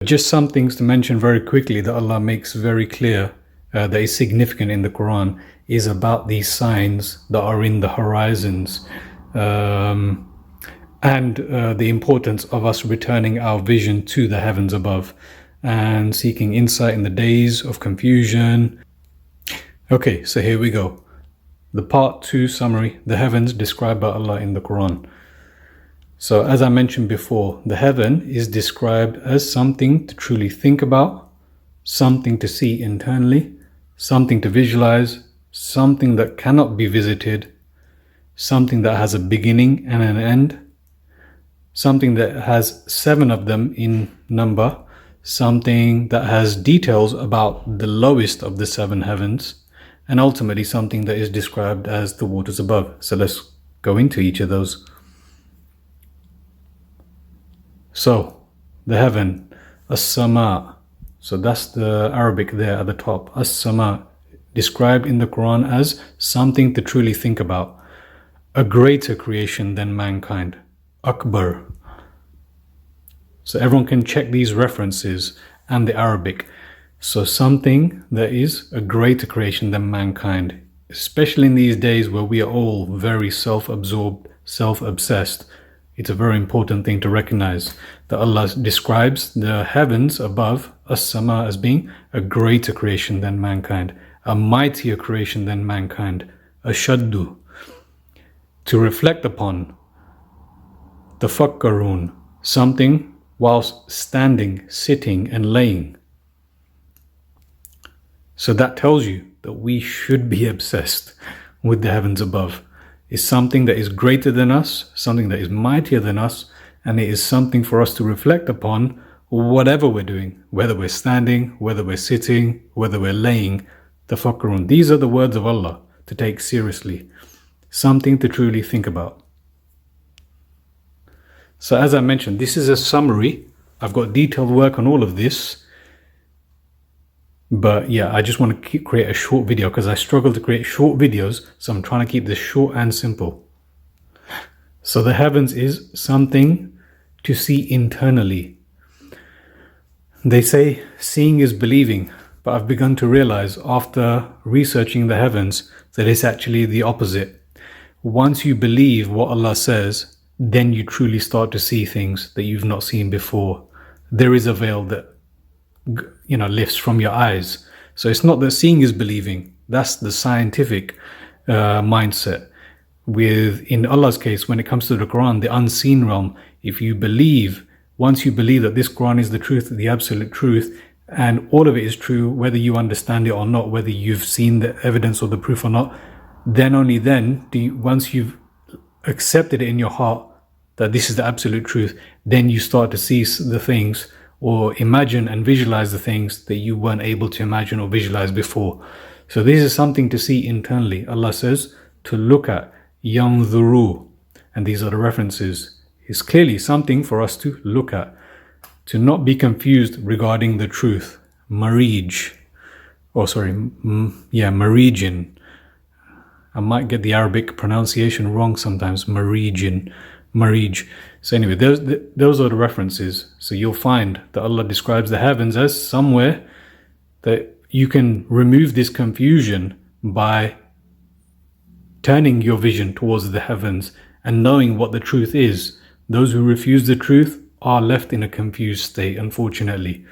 Just some things to mention very quickly that Allah makes very clear that is significant in the Quran is about these signs that are in the horizons, and the importance of us returning our vision to the heavens above and seeking insight in the days of confusion. Okay, so here we go. The part 2 summary, the heavens described by Allah in the Quran. So as I mentioned before, the heaven is described as something to truly think about, something to see internally, something to visualize, something that cannot be visited, something that has a beginning and an end, something that has 7 of them in number, something that has details about the lowest of the 7 heavens, and ultimately something that is described as the waters above. So let's go into each of those. So, the heaven, as-sama. So that's the Arabic there at the top. As-sama, described in the Quran as something to truly think about. A greater creation than mankind. Akbar. So everyone can check these references and the Arabic. So something that is a greater creation than mankind. Especially in these days where we are all very self-absorbed, self-obsessed. It's a very important thing to recognize that Allah describes the heavens above, as-sama, as being a greater creation than mankind, a mightier creation than mankind, ashaddu. To reflect upon, tafakkarun, something whilst standing, sitting and laying. So that tells you that we should be obsessed with the heavens above. Is something that is greater than us, something that is mightier than us, and it is something for us to reflect upon whatever we're doing, whether we're standing, whether we're sitting, whether we're laying. Tafakkurun. These are the words of Allah to take seriously, something to truly think about. So as I mentioned, this is a summary. I've got detailed work on all of this. But yeah, I just want to create a short video because I struggle to create short videos. So I'm trying to keep this short and simple. So the heavens is something to see internally. They say seeing is believing. But I've begun to realize after researching the heavens that it's actually the opposite. Once you believe what Allah says, then you truly start to see things that you've not seen before. There is a veil that lifts from your eyes. So it's not that seeing is believing. That's the scientific mindset. In Allah's case, when it comes to the Quran, the unseen realm, if you believe, once you believe that this Quran is the truth, the absolute truth, and all of it is true, whether you understand it or not, whether you've seen the evidence or the proof or not, then only then once you've accepted it in your heart that this is the absolute truth, then you start to see the things or imagine and visualize the things that you weren't able to imagine or visualize before. So this is something to see internally. Allah says to look at, yanzuru, and these are the references. It's clearly something for us to look at, to not be confused regarding the truth. Marijin. I might get the Arabic pronunciation wrong sometimes. Marij. So anyway, those are the references. So you'll find that Allah describes the heavens as somewhere that you can remove this confusion by turning your vision towards the heavens and knowing what the truth is. Those who refuse the truth are left in a confused state, unfortunately.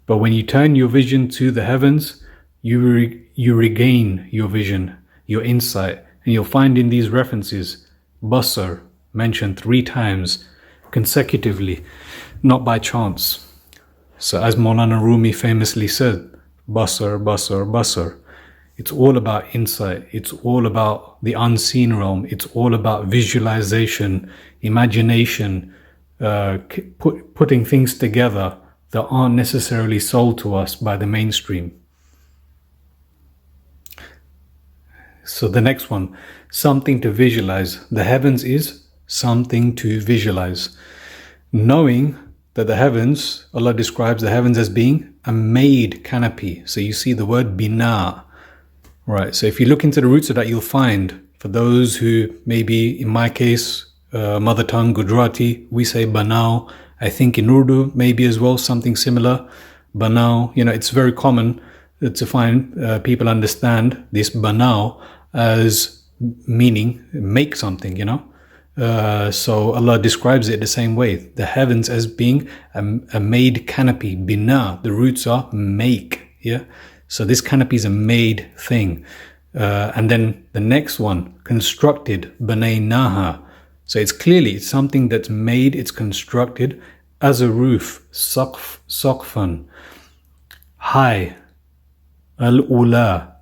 But when you turn your vision to the heavens, you regain your vision, your insight, and you'll find in these references, basar, mentioned 3 times consecutively, not by chance. So as Maulana Rumi famously said, basar, basar, basar. It's all about insight. It's all about the unseen realm. It's all about visualization, imagination, putting things together that aren't necessarily sold to us by the mainstream. So the next one, something to visualize. The heavens is something to visualize. Knowing that the heavens, Allah describes the heavens as being a made canopy. So you see the word bina. Right, so if you look into the roots of that, you'll find, for those who maybe, in my case, mother tongue Gujarati, we say banao, I think in Urdu maybe as well something similar. Banao, it's very common to find people understand this banao as meaning make something, so Allah describes it the same way. The heavens as being a made canopy. Bina, the roots are make. Yeah. So this canopy is a made thing. And then the next one, constructed, banaynaha. So it's something that's made, it's constructed as a roof. Saqfan, high. Al-ula,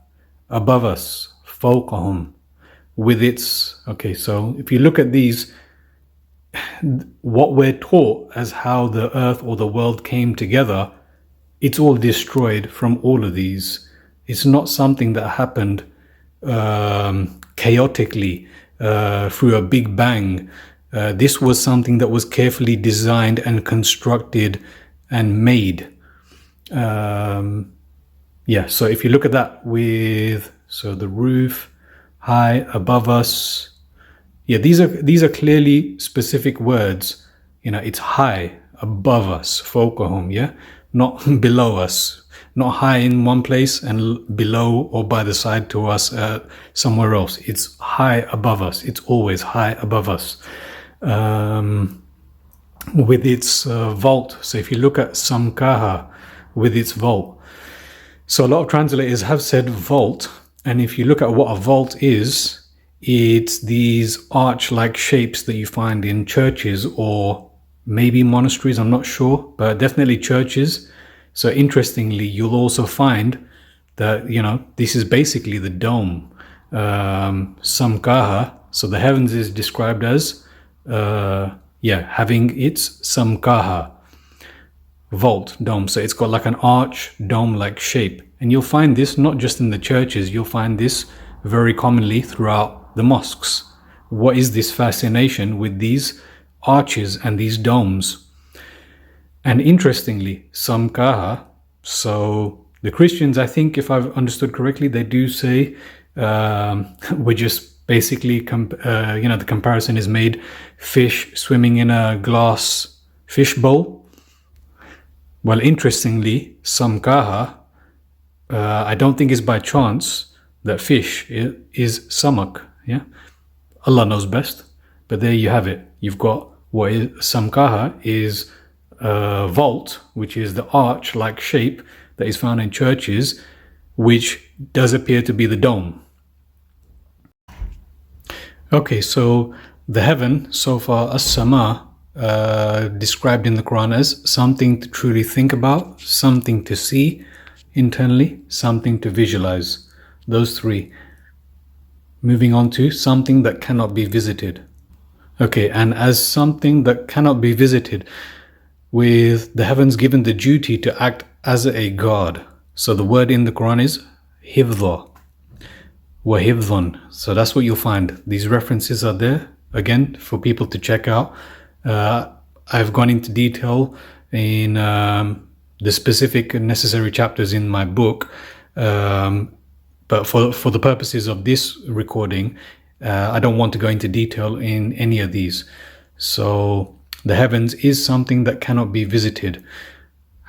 above us. Fawqahum, with its. Okay, so if you look at these, what we're taught as how the earth or the world came together, it's all destroyed from all of these. It's not something that happened chaotically through a big bang. This was something that was carefully designed and constructed and made. So if you look at that so the roof, high, above us. Yeah, these are clearly specific words. It's high, above us, fawqahum, yeah? Not below us. Not high in one place and below or by the side to us somewhere else. It's high above us. It's always high above us. With its vault. So if you look at samkaha, with its vault. So a lot of translators have said vault. And if you look at what a vault is, it's these arch-like shapes that you find in churches or maybe monasteries, I'm not sure, but definitely churches. So interestingly, you'll also find that, this is basically the dome. Samkaha, so the heavens is described as, having its samkaha, vault, dome. So it's got like an arch, dome-like shape. And you'll find this not just in the churches, you'll find this very commonly throughout the mosques. What is this fascination with these arches and these domes? And interestingly, samkaha, so the Christians, I think if I've understood correctly, they do say we're just basically, the comparison is made fish swimming in a glass fish bowl. Well, interestingly, samkaha, I don't think it's by chance that fish is samak. Yeah, Allah knows best. But there you have it. You've got what is samkaha is a vault, which is the arch-like shape that is found in churches, which does appear to be the dome. Okay, so the heaven, so far, as-sama, described in the Quran as something to truly think about, something to see internally, something to visualize. Those three. Moving on to something that cannot be visited. Okay, and as something that cannot be visited, with the heavens given the duty to act as a guard. So the word in the Quran is hifdha, wa hifdhan. So that's what you'll find. These references are there, again, for people to check out. I've gone into detail in the specific necessary chapters in my book, but for the purposes of this recording, I don't want to go into detail in any of these. So the heavens is something that cannot be visited.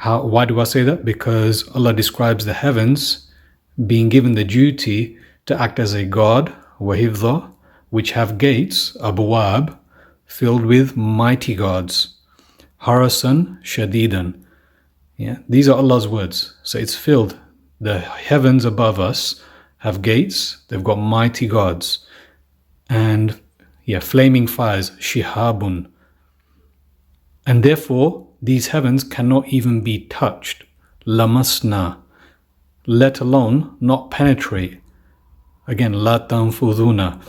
Why do I say that? Because Allah describes the heavens being given the duty to act as a guard, wahifdha, which have gates, abwab, filled with mighty guards, harasan shadidan. Yeah, these are Allah's words. So it's filled. The heavens above us have gates. They've got mighty guards, and flaming fires, shihabun. And therefore, these heavens cannot even be touched, lamasna, let alone not penetrate. Again, la tanfuduna.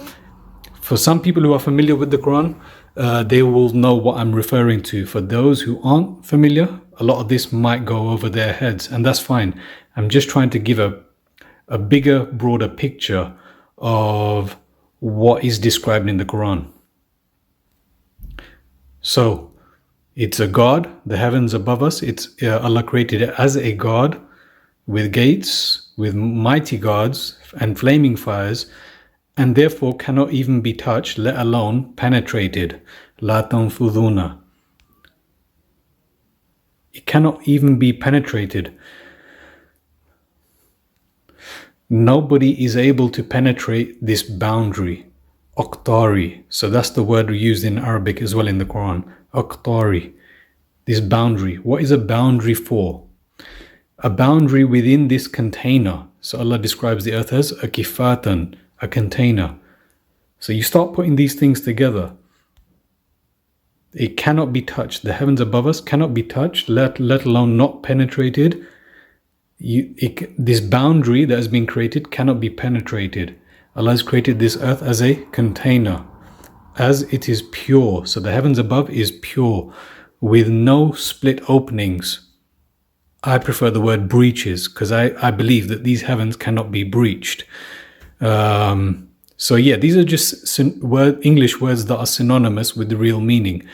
For some people who are familiar with the Quran, they will know what I'm referring to. For those who aren't familiar, a lot of this might go over their heads, and that's fine. I'm just trying to give a bigger, broader picture of what is described in the Quran. So, it's a guard, the heavens above us. It's Allah created it as a guard with gates, with mighty guards and flaming fires, and therefore cannot even be touched, let alone penetrated. La tanfuduna. It cannot even be penetrated. Nobody is able to penetrate this boundary. Aqtari. So that's the word used in Arabic as well in the Quran. Aqtari. This boundary. What is a boundary for? A boundary within this container. So Allah describes the earth as a kifatan, a container. So you start putting these things together. It cannot be touched. The heavens above us cannot be touched, let alone not penetrated. This boundary that has been created cannot be penetrated. Allah has created this earth as a container, as it is pure. So the heavens above is pure, with no split openings. I prefer the word breaches, because I believe that these heavens cannot be breached. So yeah, these are just English words that are synonymous with the real meaning.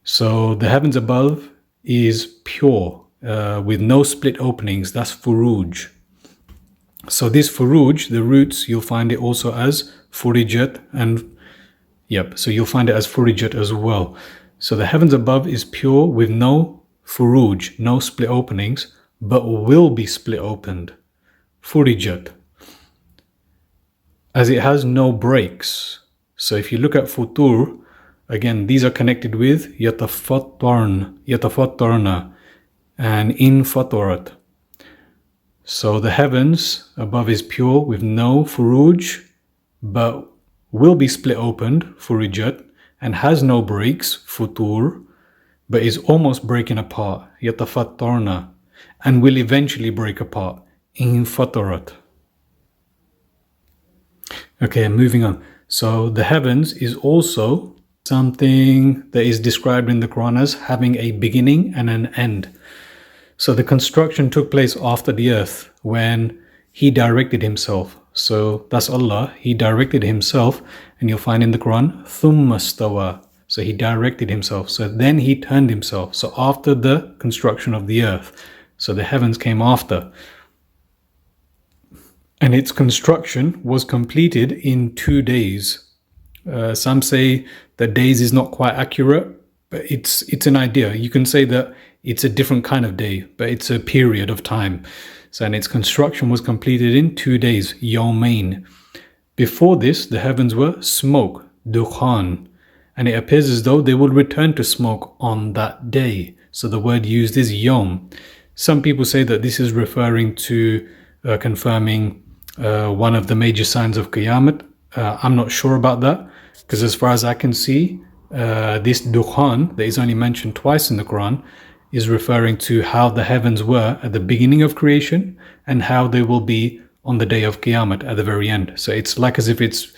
So the heavens above is pure, with no split openings. That's furuj. So this furuj, the roots, you'll find it also as furijat, and so you'll find it as furijat as well. So the heavens above is pure with no furuj, no split openings, but will be split opened. Furijat. As it has no breaks. So if you look at futur, again, these are connected with yatafattarna, and in fatarat. So the heavens above is pure with no furuj, but will be split opened, furijat, and has no breaks, futur, but is almost breaking apart, yatafattarna, and will eventually break apart, in fatarat. Okay, moving on. So the heavens is also something that is described in the Quran as having a beginning and an end. So the construction took place after the earth when He directed Himself. So that's Allah. He directed Himself, and you'll find in the Quran, thumma stawa. So He directed Himself. So then He turned Himself. So after the construction of the earth. So the heavens came after. And its construction was completed in 2 days. Some say that days is not quite accurate, but it's an idea. You can say that it's a different kind of day, but it's a period of time. So, and its construction was completed in 2 days, yawmain. Before this, the heavens were smoke, dukhan, and it appears as though they will return to smoke on that day. So the word used is yawm. Some people say that this is referring to confirming one of the major signs of Qiyamah. I'm not sure about that, because as far as I can see, this dukhan that is only mentioned twice in the Quran is referring to how the heavens were at the beginning of creation and how they will be on the day of Qiyamah at the very end. So it's like as if it's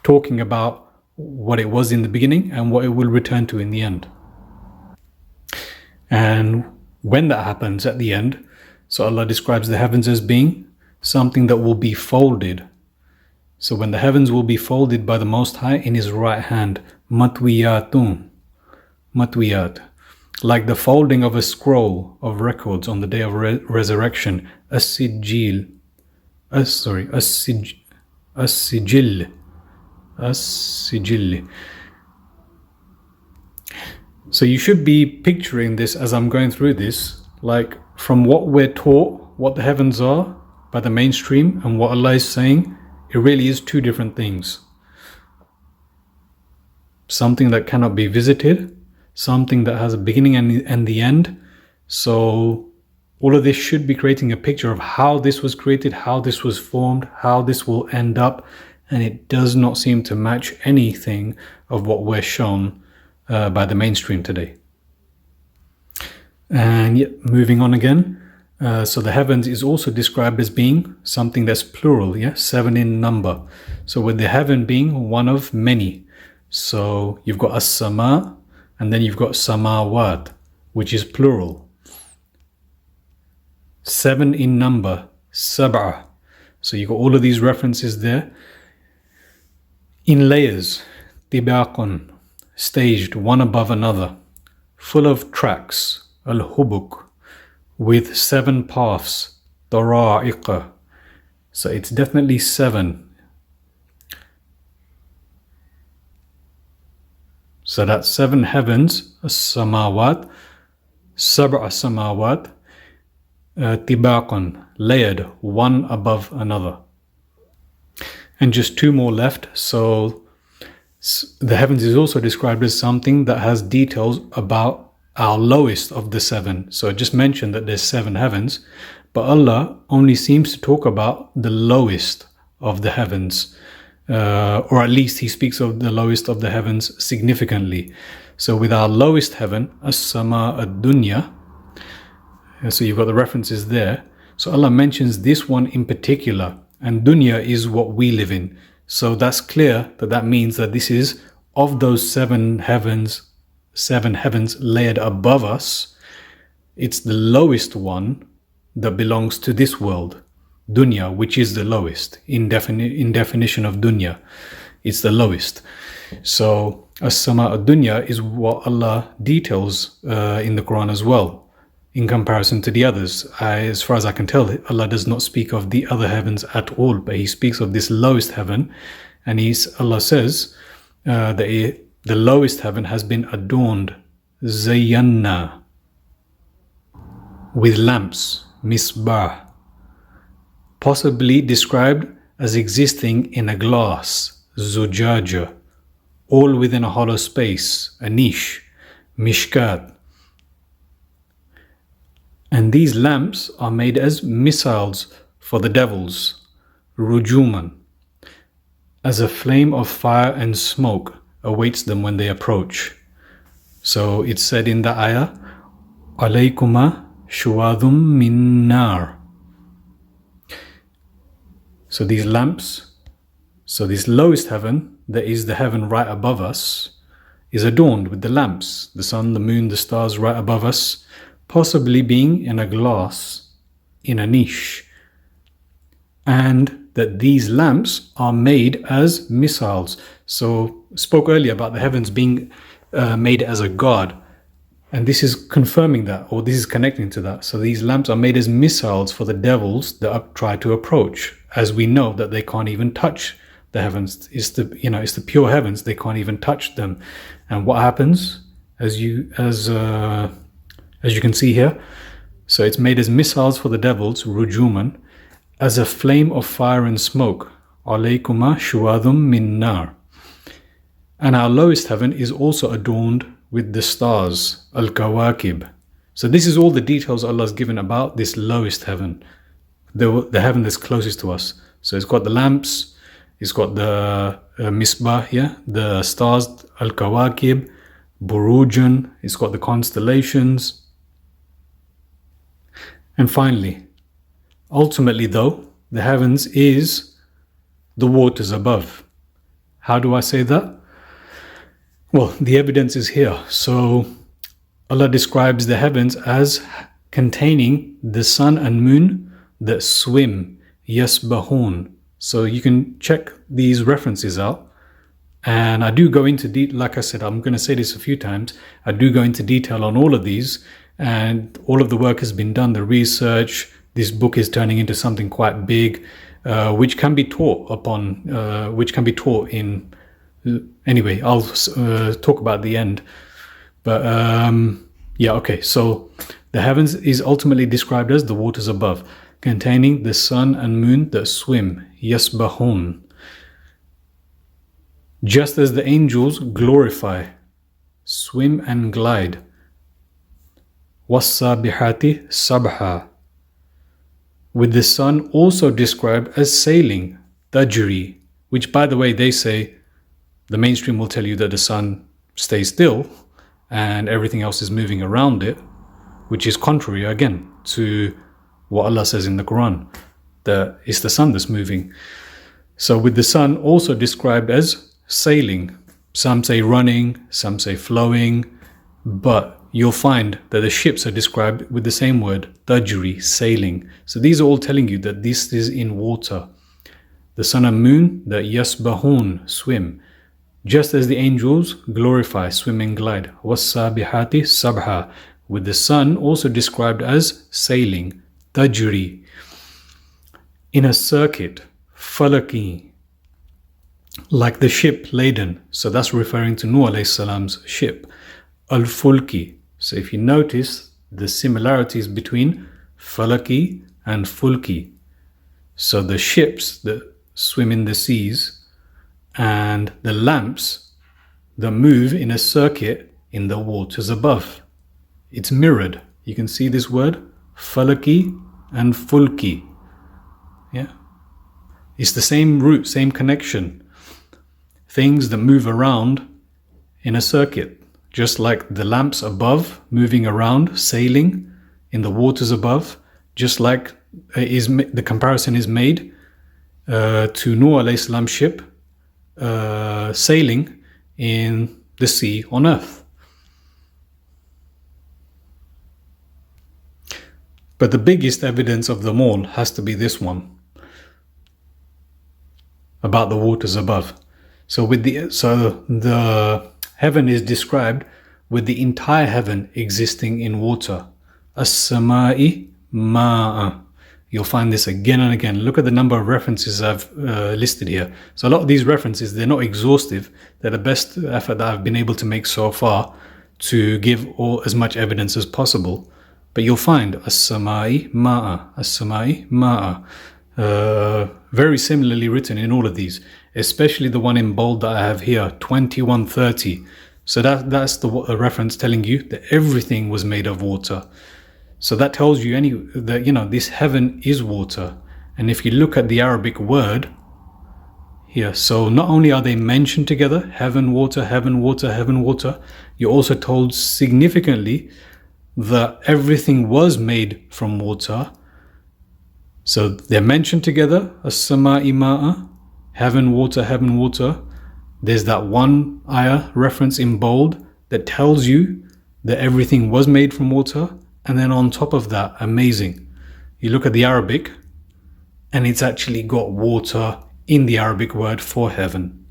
talking about what it was in the beginning and what it will return to in the end. And when that happens at the end, so Allah describes the heavens as being something that will be folded. So when the heavens will be folded by the Most High in His right hand, matwiyatun, matwiyat, like the folding of a scroll of records on the day of resurrection, as-sijil, as-sijil. So you should be picturing this as I'm going through this, like from what we're taught, what the heavens are by the mainstream, and what Allah is saying, it really is two different things. Something that cannot be visited, something that has a beginning and the end. So all of this should be creating a picture of how this was created, how this was formed, how this will end up, and it does not seem to match anything of what we're shown by the mainstream today. And yet, moving on again, so the heavens is also described as being something that's plural, 7 in number. So with the heaven being one of many. So you've got as-sama, and then you've got samawat, which is plural. 7 in number, sab'ah. So you've got all of these references there. In layers, tibaqun, staged one above another, full of tracks, al-hubuk, with 7 paths, dara'iqa. So it's definitely 7. So that's 7 heavens, as-samawat, sab'a samawat tibaqan, layered one above another. And just two more left. So the heavens is also described as something that has details about our lowest of the seven. So I just mentioned that there's seven heavens, but Allah only seems to talk about the lowest of the heavens, or at least he speaks of the lowest of the heavens significantly. So with our lowest heaven, as-sama ad-dunya, so you've got the references there. So Allah mentions this one in particular, and dunya is what we live in. So that's clear that that means that this is of those seven heavens layered above us. It's the lowest one that belongs to this world, dunya, which is the lowest in definition of dunya. It's the lowest. So as-sama ad-dunya is what Allah details in the Quran as well. In comparison to the others, as far as I can tell, Allah does not speak of the other heavens at all, but He speaks of this lowest heaven, and Allah says that the lowest heaven has been adorned, zayyanna, with lamps, misbah, possibly described as existing in a glass, zujaja, all within a hollow space, a niche, mishkat. And these lamps are made as missiles for the devils, rujuman, as a flame of fire and smoke awaits them when they approach. So it's said in the ayah, alaykuma shuwadum min nar. So these lamps, so this lowest heaven, that is the heaven right above us, is adorned with the lamps, the sun, the moon, the stars right above us, possibly being in a glass, in a niche, and that these lamps are made as missiles. So spoke earlier about the heavens being made as a guard, and this is confirming that, or this is connecting to that. So these lamps are made as missiles for the devils that try to approach, as we know that they can't even touch the heavens. It's the pure heavens, they can't even touch them. And what happens, as you can see here, so it's made as missiles for the devils, rujuman, as a flame of fire and smoke, alaykuma shuwadum min nar. And our lowest heaven is also adorned with the stars, al-kawakib. So this is all the details Allah has given about this lowest heaven, the heaven that's closest to us. So it's got the lamps, it's got the misbah here, the stars, al-kawakib, burujan, it's got the constellations. And finally, ultimately though, the heavens is the waters above. How do I say that? Well, the evidence is here. So Allah describes the heavens as containing the sun and moon that swim, yasbahun. So you can check these references out. And I do go into detail, like I said, I'm going to say this a few times, I do go into detail on all of these, and all of the work has been done, the research. This book is turning into something quite big, which can be taught in, anyway, I'll talk about the end. But yeah, okay, so the heavens is ultimately described as the waters above, containing the sun and moon that swim, yasbahun. Just as the angels glorify, swim and glide, was-sabihati sabha, with the sun also described as sailing, tajri, which by the way they say, the mainstream will tell you that the sun stays still and everything else is moving around it, which is contrary again to what Allah says in the Quran, that it's the sun that's moving. So with the sun also described as sailing, some say running, some say flowing, but you'll find that the ships are described with the same word, tajri, sailing. So these are all telling you that this is in water. The sun and moon, that yasbahun, swim. Just as the angels glorify, swim and glide. Was-sabihati sabha, with the sun also described as sailing, tajri. In a circuit, falaki, like the ship laden. So that's referring to Nuh alayhi salam's ship. Al-fulki. So if you notice, the similarities between falaki and fulki. So the ships that swim in the seas and the lamps that move in a circuit in the waters above. It's mirrored. You can see this word, falaki and fulki. Yeah, it's the same root, same connection. Things that move around in a circuit, just like the lamps above moving around, sailing in the waters above, just like the comparison is made to Nuh alayhi salam's ship sailing in the sea on earth. But the biggest evidence of them all has to be this one about the waters above. So the heaven is described with the entire heaven existing in water. As-samai ma'a. You'll find this again and again. Look at the number of references I've listed here. So a lot of these references, they're not exhaustive. They're the best effort that I've been able to make so far to give as much evidence as possible. But you'll find as-samai ma'a, as-samai ma'a. Very similarly written in all of these, especially the one in bold that I have here, 2130. So that's the reference telling you that everything was made of water. So that tells you that this heaven is water. And if you look at the Arabic word here, so not only are they mentioned together, heaven, water, heaven, water, heaven, water, you're also told significantly that everything was made from water. So they're mentioned together, as-samai ma'a, heaven, water, heaven, water. There's that one ayah reference in bold that tells you that everything was made from water. And then on top of that, amazing, you look at the Arabic and it's actually got water in the Arabic word for heaven.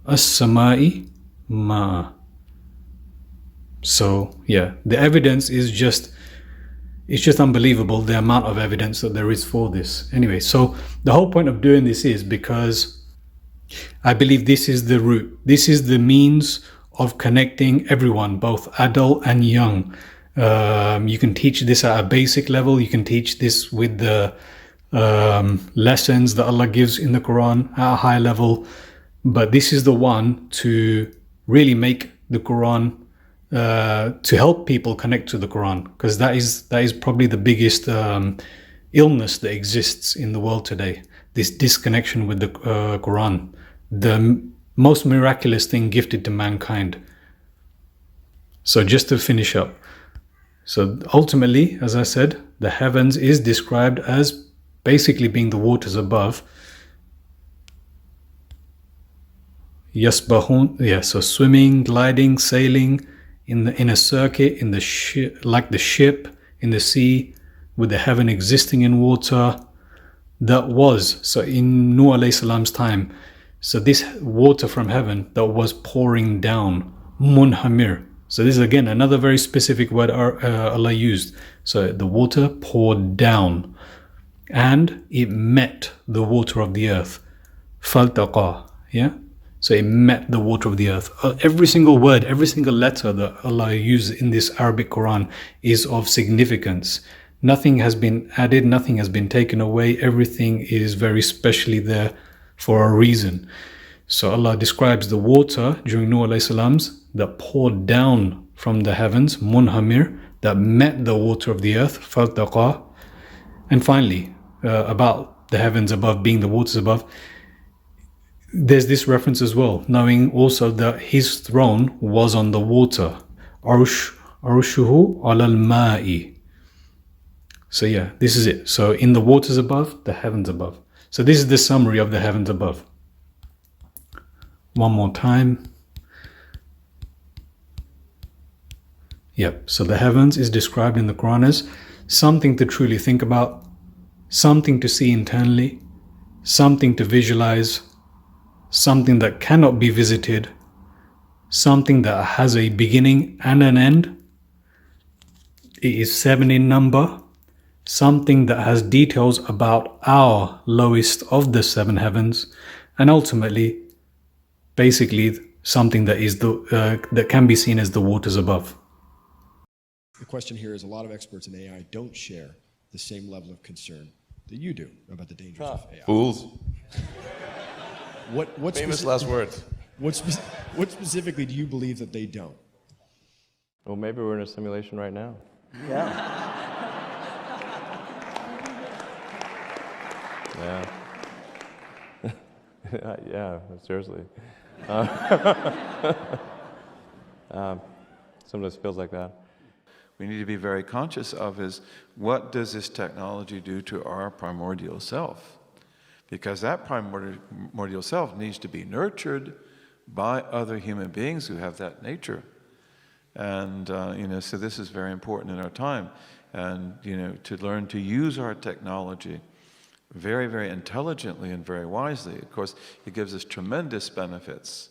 As-samai ma'a. So yeah, the evidence is just unbelievable, the amount of evidence that there is for this. Anyway, so the whole point of doing this is because I believe this is the root. This is the means of connecting everyone, both adult and young. You can teach this at a basic level. You can teach this with the lessons that Allah gives in the Quran at a high level. But this is the one to really make the Quran, to help people connect to the Quran, because that is probably the biggest illness that exists in the world today. This disconnection with the Quran, the most miraculous thing gifted to mankind. So just to finish up. So ultimately, as I said, the heavens is described as basically being the waters above. Yasbahun, yeah, so swimming, gliding, sailing in a circuit, in the ship, like the ship in the sea, with the heaven existing in water. That was, so in Nuh alayhi salam's time, so this water from heaven that was pouring down, munhamir. So this is again another very specific word Allah used. So the water poured down and it met the water of the earth. Faltaqa, yeah? So it met the water of the earth. Every single word, every single letter that Allah uses in this Arabic Quran is of significance. Nothing has been added, nothing has been taken away. Everything is very specially there for a reason. So Allah describes the water during Nuh alayhi salam's that poured down from the heavens, munhamir, that met the water of the earth, faltaqa. And finally, about the heavens above being the waters above, there's this reference as well, knowing also that his throne was on the water. Arushuhu alal ma'i. So yeah, this is it. So in the waters above, the heavens above. So this is the summary of the heavens above. One more time. Yep, so the heavens is described in the Quran as something to truly think about, something to see internally, something to visualize, something that cannot be visited, something that has a beginning and an end. It is 7 in number, something that has details about our lowest of the 7 heavens, and ultimately, basically, something that is that can be seen as the waters above. the question here is a lot of experts in AI don't share the same level of concern that you do about the dangers of AI. Fools. What Famous last words. What specifically do you believe that they don't? Well, maybe we're in a simulation right now. Yeah. Yeah. Yeah, seriously. Sometimes it feels like that. We need to be very conscious of is what does this technology do to our primordial self? Because that primordial self needs to be nurtured by other human beings who have that nature. And, so this is very important in our time. And, to learn to use our technology very, very intelligently and very wisely. Of course, it gives us tremendous benefits.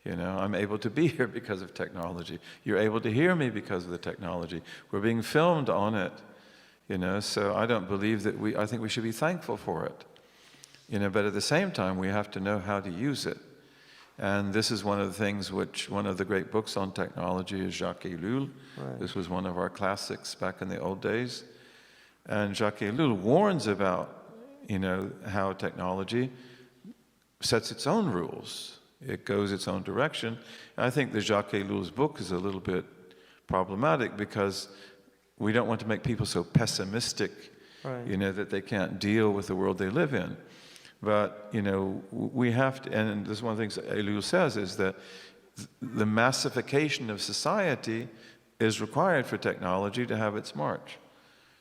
I'm able to be here because of technology. You're able to hear me because of the technology. We're being filmed on it, so I don't believe that I think we should be thankful for it. But at the same time, we have to know how to use it. And this is one of the things one of the great books on technology is Jacques Ellul. Right. This was one of our classics back in the old days. And Jacques Ellul warns about, how technology sets its own rules. It goes its own direction. And I think that Jacques Ellul's book is a little bit problematic because we don't want to make people so pessimistic, right, that they can't deal with the world they live in. But, we have to, and this is one of the things that Ellul says, is that the massification of society is required for technology to have its march.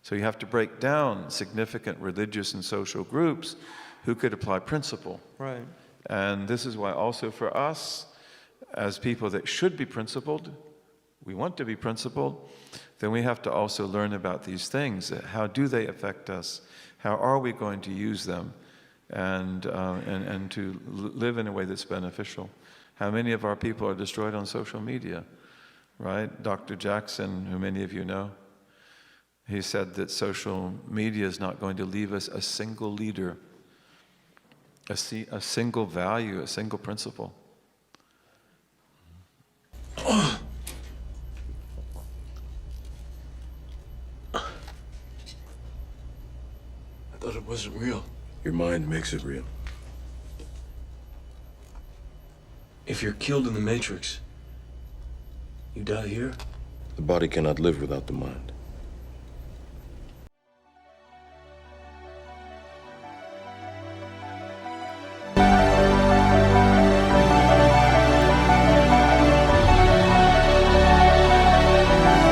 So you have to break down significant religious and social groups who could apply principle. Right. And this is why also for us, as people that should be principled, we want to be principled, then we have to also learn about these things. How do they affect us? How are we going to use them? And to live in a way that's beneficial. How many of our people are destroyed on social media, right? Dr. Jackson, who many of you know, he said that social media is not going to leave us a single leader, a single value, a single principle. I thought it wasn't real. Your mind makes it real. If you're killed in the Matrix, you die here? The body cannot live without the mind.